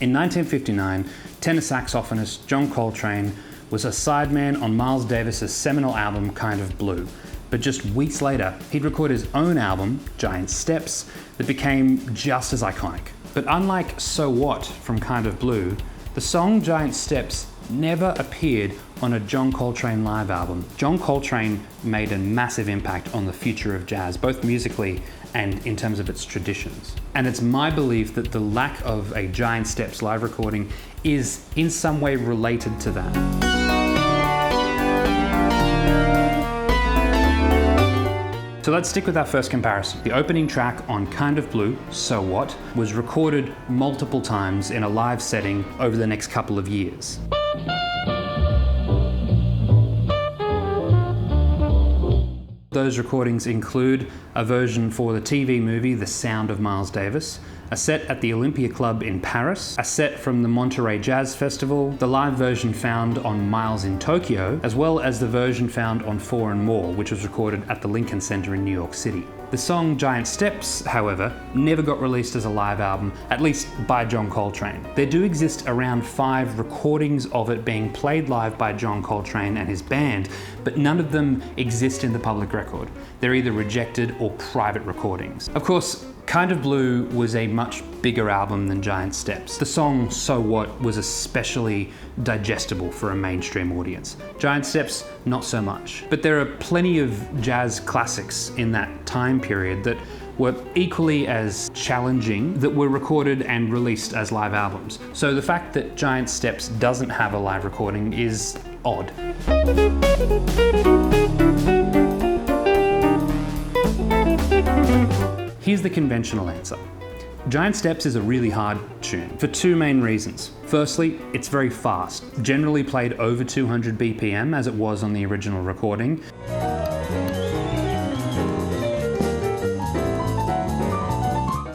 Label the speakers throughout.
Speaker 1: In 1959, tenor saxophonist John Coltrane was a sideman on Miles Davis's seminal album Kind of Blue. But just weeks later, he'd record his own album, Giant Steps, that became just as iconic. But unlike So What from Kind of Blue, the song Giant Steps never appeared on a John Coltrane live album. John Coltrane made a massive impact on the future of jazz, both musically and in terms of its traditions. And it's my belief that the lack of a Giant Steps live recording is in some way related to that. So let's stick with our first comparison. The opening track on Kind of Blue, So What, was recorded multiple times in a live setting over the next couple of years. Those recordings include a version for the TV movie The Sound of Miles Davis, a set at the Olympia Club in Paris, a set from the Monterey Jazz Festival, the live version found on Miles in Tokyo, as well as the version found on Four and More, which was recorded at the Lincoln Center in New York City. The song Giant Steps, however, never got released as a live album, at least by John Coltrane. There do exist around 5 recordings of it being played live by John Coltrane and his band, but none of them exist in the public record. They're either rejected or private recordings. Of course, Kind of Blue was a much bigger album than Giant Steps. The song So What was especially digestible for a mainstream audience. Giant Steps, not so much. But there are plenty of jazz classics in that time period that were equally as challenging that were recorded and released as live albums. So the fact that Giant Steps doesn't have a live recording is odd. Here's the conventional answer. Giant Steps is a really hard tune for 2 main reasons. Firstly, it's very fast, generally played over 200 BPM as it was on the original recording.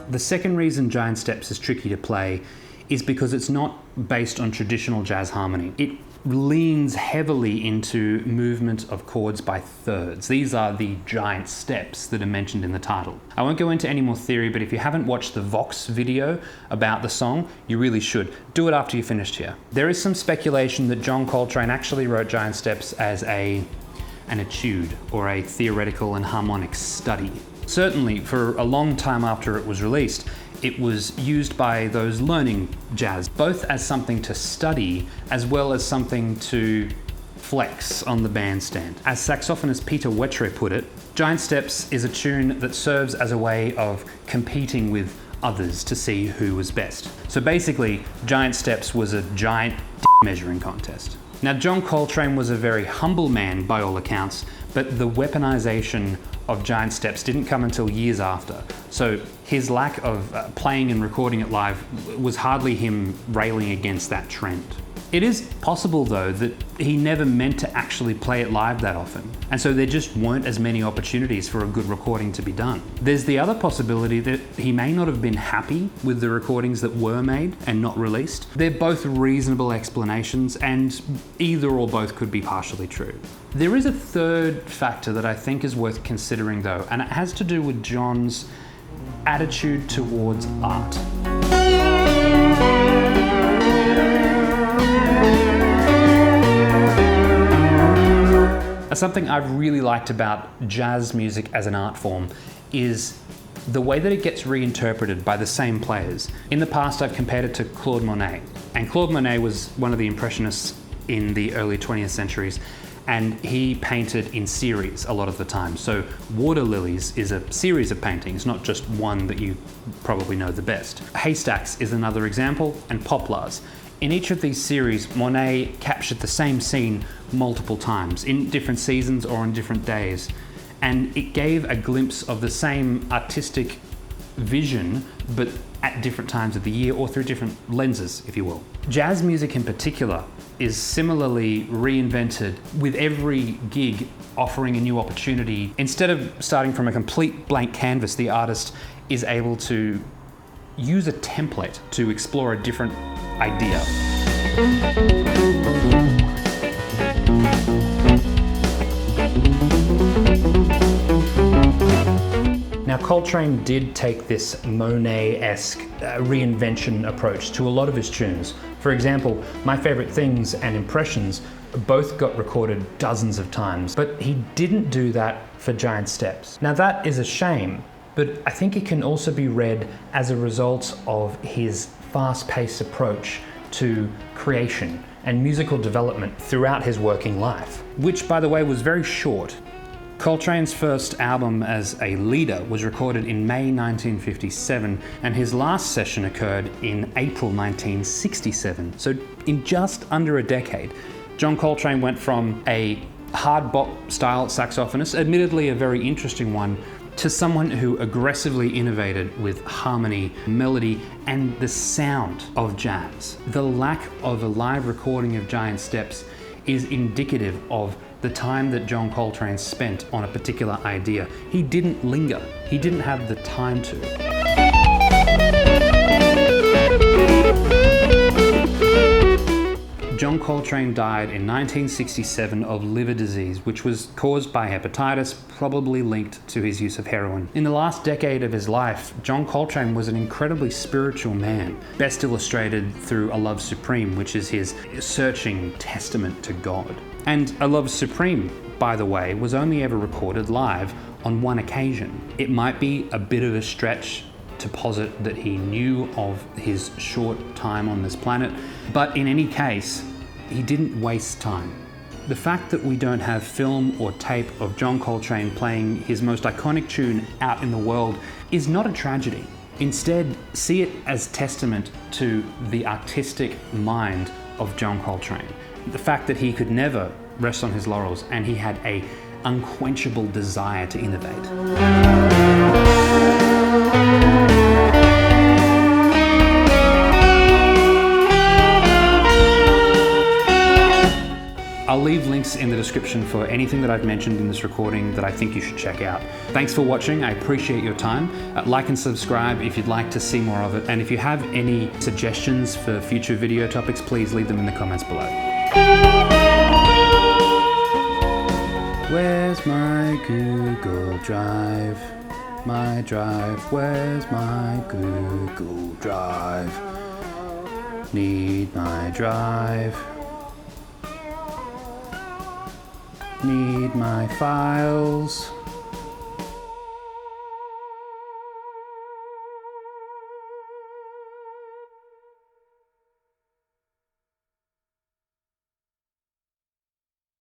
Speaker 1: The second reason Giant Steps is tricky to play is because it's not based on traditional jazz harmony. It leans heavily into movement of chords by thirds. These are the giant steps that are mentioned in the title. I won't go into any more theory, but if you haven't watched the Vox video about the song, you really should. Do it after you finished here. There is some speculation that John Coltrane actually wrote Giant Steps as an etude or a theoretical and harmonic study. Certainly, for a long time after it was released, it was used by those learning jazz, both as something to study as well as something to flex on the bandstand. As saxophonist Peter Wettre put it, Giant Steps is a tune that serves as a way of competing with others to see who was best. So basically, Giant Steps was a giant measuring contest. Now, John Coltrane was a very humble man by all accounts, but the weaponization of Giant Steps didn't come until years after. So his lack of playing and recording it live was hardly him railing against that trend. It is possible, though, that he never meant to actually play it live that often, and so there just weren't as many opportunities for a good recording to be done. There's the other possibility that he may not have been happy with the recordings that were made and not released. They're both reasonable explanations, and either or both could be partially true. There is a third factor that I think is worth considering, though, and it has to do with John's attitude towards art. Something I've really liked about jazz music as an art form is the way that it gets reinterpreted by the same players. In the past, I've compared it to Claude Monet. And Claude Monet was one of the Impressionists in the early 20th centuries, and he painted in series a lot of the time. So Water Lilies is a series of paintings, not just one that you probably know the best. Haystacks is another example, and Poplars. In each of these series, Monet captured the same scene multiple times, in different seasons or on different days. And it gave a glimpse of the same artistic vision, but at different times of the year or through different lenses, if you will. Jazz music in particular is similarly reinvented, with every gig offering a new opportunity. Instead of starting from a complete blank canvas, the artist is able to use a template to explore a different idea. Now, Now, Coltrane did take this Monet-esque reinvention approach to a lot of his tunes. For example, My Favorite Things and Impressions both got recorded dozens of times, but he didn't do that for Giant Steps. Now, that is a shame, but I think it can also be read as a result of his fast-paced approach to creation and musical development throughout his working life, which, by the way, was very short. Coltrane's first album as a leader was recorded in May 1957, and his last session occurred in April 1967. So in just under a decade, John Coltrane went from a hard bop style saxophonist, admittedly a very interesting one, to someone who aggressively innovated with harmony, melody, and the sound of jazz. The lack of a live recording of Giant Steps is indicative of the time that John Coltrane spent on a particular idea. He didn't linger. He didn't have the time to. John Coltrane died in 1967 of liver disease, which was caused by hepatitis, probably linked to his use of heroin. In the last decade of his life, John Coltrane was an incredibly spiritual man, best illustrated through A Love Supreme, which is his searching testament to God. And A Love Supreme, by the way, was only ever recorded live on one occasion. It might be a bit of a stretch to posit that he knew of his short time on this planet, but in any case, he didn't waste time. The fact that we don't have film or tape of John Coltrane playing his most iconic tune out in the world is not a tragedy. Instead, see it as testament to the artistic mind of John Coltrane. The fact that he could never rest on his laurels and he had an unquenchable desire to innovate. I'll leave links in the description for anything that I've mentioned in this recording that I think you should check out. Thanks for watching, I appreciate your time. Like and subscribe if you'd like to see more of it, and if you have any suggestions for future video topics, please leave them in the comments below. Where's my Google Drive? My drive, where's my Google Drive? Need my drive. Need my files.